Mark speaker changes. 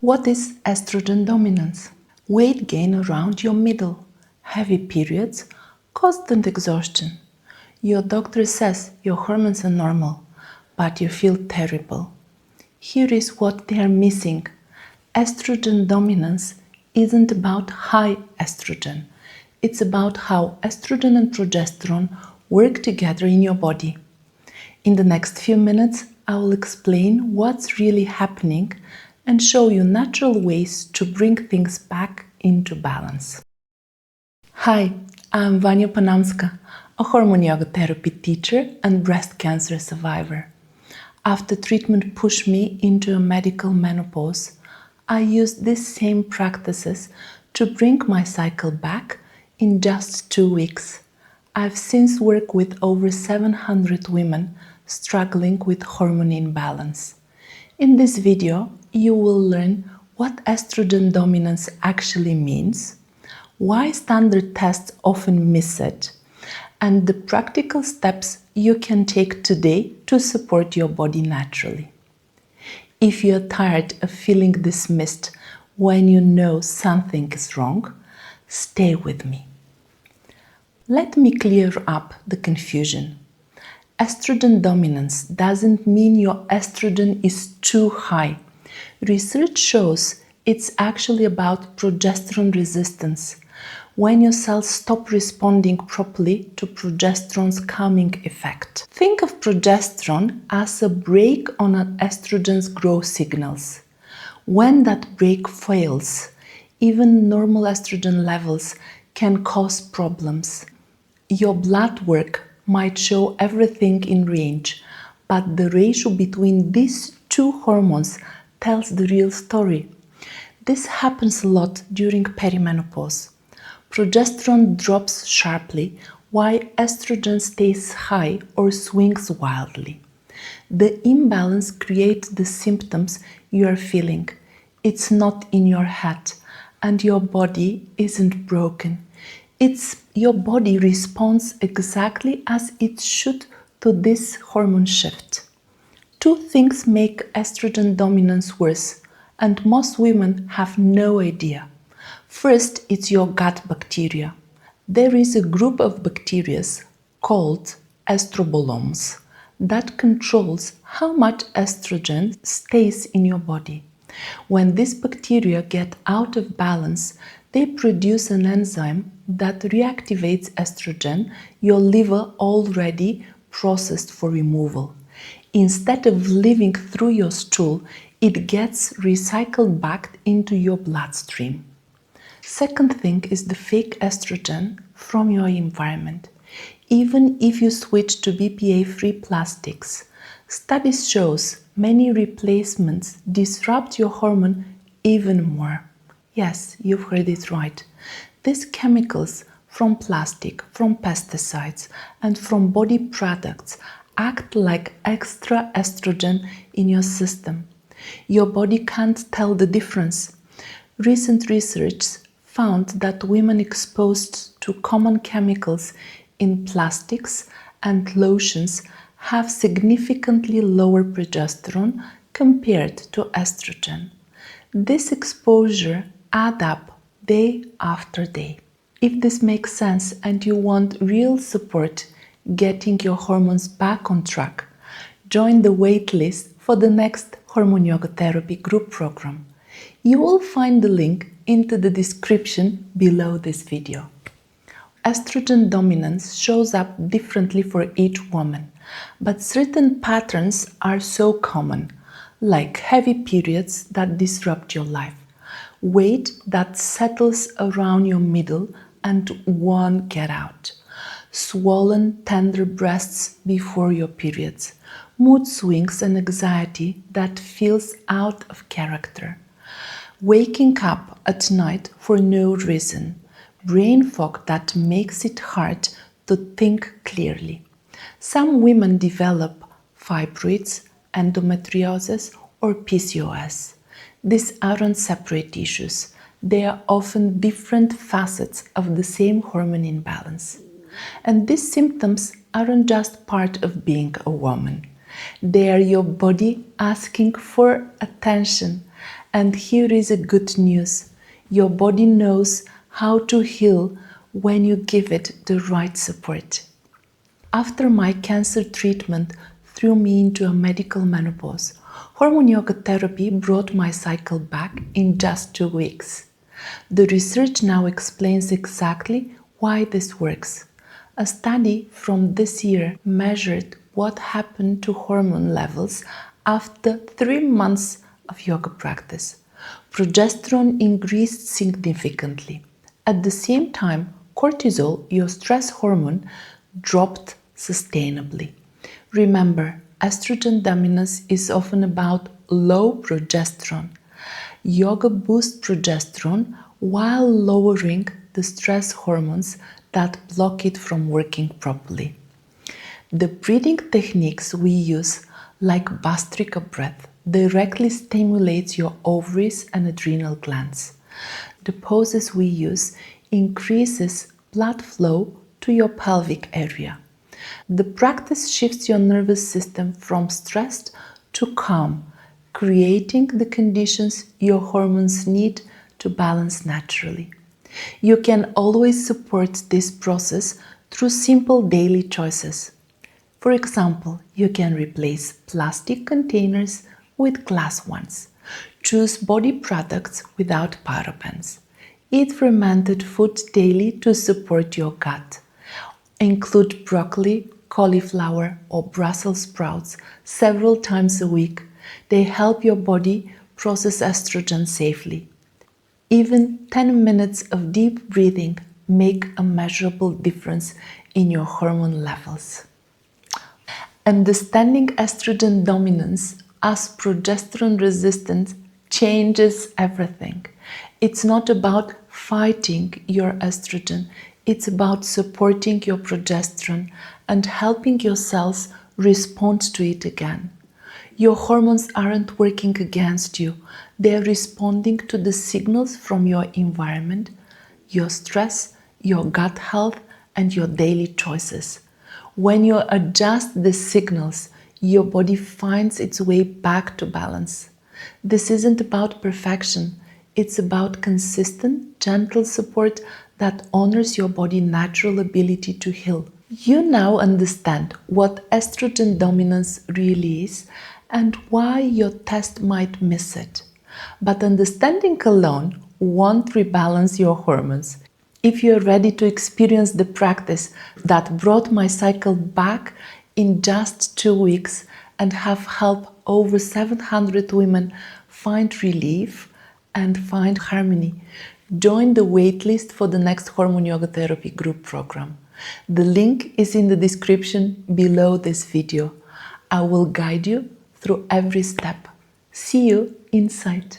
Speaker 1: What is estrogen dominance? Weight gain around your middle, heavy periods, constant exhaustion. Your doctor says your hormones are normal, but you feel terrible. Here is what they are missing. Estrogen dominance isn't about high estrogen. It's about how estrogen and progesterone work together in your body. In the next few minutes, I will explain what's really happening and show you natural ways to bring things back into balance. Hi, I'm Vanya Panamska, a hormone yoga therapy teacher and breast cancer survivor. After treatment pushed me into a medical menopause, I used these same practices to bring my cycle back in just 2 weeks. I've since worked with over 700 women struggling with hormone imbalance. In this video, you will learn what estrogen dominance actually means, why standard tests often miss it, and the practical steps you can take today to support your body naturally. If you're tired of feeling dismissed when you know something is wrong, stay with me. Let me clear up the confusion. Estrogen dominance doesn't mean your estrogen is too high. Research shows it's actually about progesterone resistance, when your cells stop responding properly to progesterone's calming effect. Think of progesterone as a brake on an estrogen's growth signals. When that brake fails, even normal estrogen levels can cause problems. Your blood work might show everything in range, but the ratio between these two hormones tells the real story. This happens a lot during perimenopause. Progesterone drops sharply while estrogen stays high or swings wildly. The imbalance creates the symptoms you are feeling. It's not in your head, and your body isn't broken. Your body responds exactly as it should to this hormone shift. Two things make estrogen dominance worse, and most women have no idea. First, it's your gut bacteria. There is a group of bacteria called estrobolomes that controls how much estrogen stays in your body. When these bacteria get out of balance, they produce an enzyme that reactivates estrogen your liver already processed for removal. Instead of living through your stool, it gets recycled back into your bloodstream. Second thing is the fake estrogen from your environment. Even if you switch to BPA-free plastics, studies shows many replacements disrupt your hormone even more. Yes, you've heard it right. These chemicals from plastic, from pesticides, and from body products act like extra estrogen in your system. Your body can't tell the difference. Recent research found that women exposed to common chemicals in plastics and lotions have significantly lower progesterone compared to estrogen. This exposure adds up day after day. If this makes sense and you want real support getting your hormones back on track, join the waitlist for the next Hormone Yoga Therapy group program. You will find the link into the description below this video. Estrogen dominance shows up differently for each woman, but certain patterns are so common, like heavy periods that disrupt your life, weight that settles around your middle and won't get out, swollen, tender breasts before your periods, mood swings and anxiety that feels out of character, waking up at night for no reason, brain fog that makes it hard to think clearly. Some women develop fibroids, endometriosis, or PCOS. These aren't separate issues. They are often different facets of the same hormone imbalance. And these symptoms aren't just part of being a woman. They are your body asking for attention. And here is a good news. Your body knows how to heal when you give it the right support. After my cancer treatment threw me into a medical menopause, hormone yoga therapy brought my cycle back in just 2 weeks. The research now explains exactly why this works. A study from this year measured what happened to hormone levels after 3 months of yoga practice. Progesterone increased significantly. At the same time, cortisol, your stress hormone, dropped sustainably. Remember, estrogen dominance is often about low progesterone. Yoga boosts progesterone while lowering the stress hormones that block it from working properly. The breathing techniques we use, like Bastrika breath, directly stimulates your ovaries and adrenal glands. The poses we use increases blood flow to your pelvic area. The practice shifts your nervous system from stressed to calm, creating the conditions your hormones need to balance naturally. You can always support this process through simple daily choices. For example, you can replace plastic containers with glass ones. Choose body products without parabens. Eat fermented food daily to support your gut. Include broccoli, cauliflower, or Brussels sprouts several times a week. They help your body process estrogen safely. Even 10 minutes of deep breathing make a measurable difference in your hormone levels. Understanding estrogen dominance as progesterone resistance changes everything. It's not about fighting your estrogen, it's about supporting your progesterone and helping your cells respond to it again. Your hormones aren't working against you, they're responding to the signals from your environment, your stress, your gut health, and your daily choices. When you adjust the signals, your body finds its way back to balance. This isn't about perfection, it's about consistent, gentle support that honors your body's natural ability to heal. You now understand what estrogen dominance really is and why your test might miss it. But understanding alone won't rebalance your hormones. If you're ready to experience the practice that brought my cycle back in just 2 weeks and have helped over 700 women find relief and find harmony, join the waitlist for the next Hormone Yoga Therapy group program. The link is in the description below this video. I will guide you through every step. See you inside.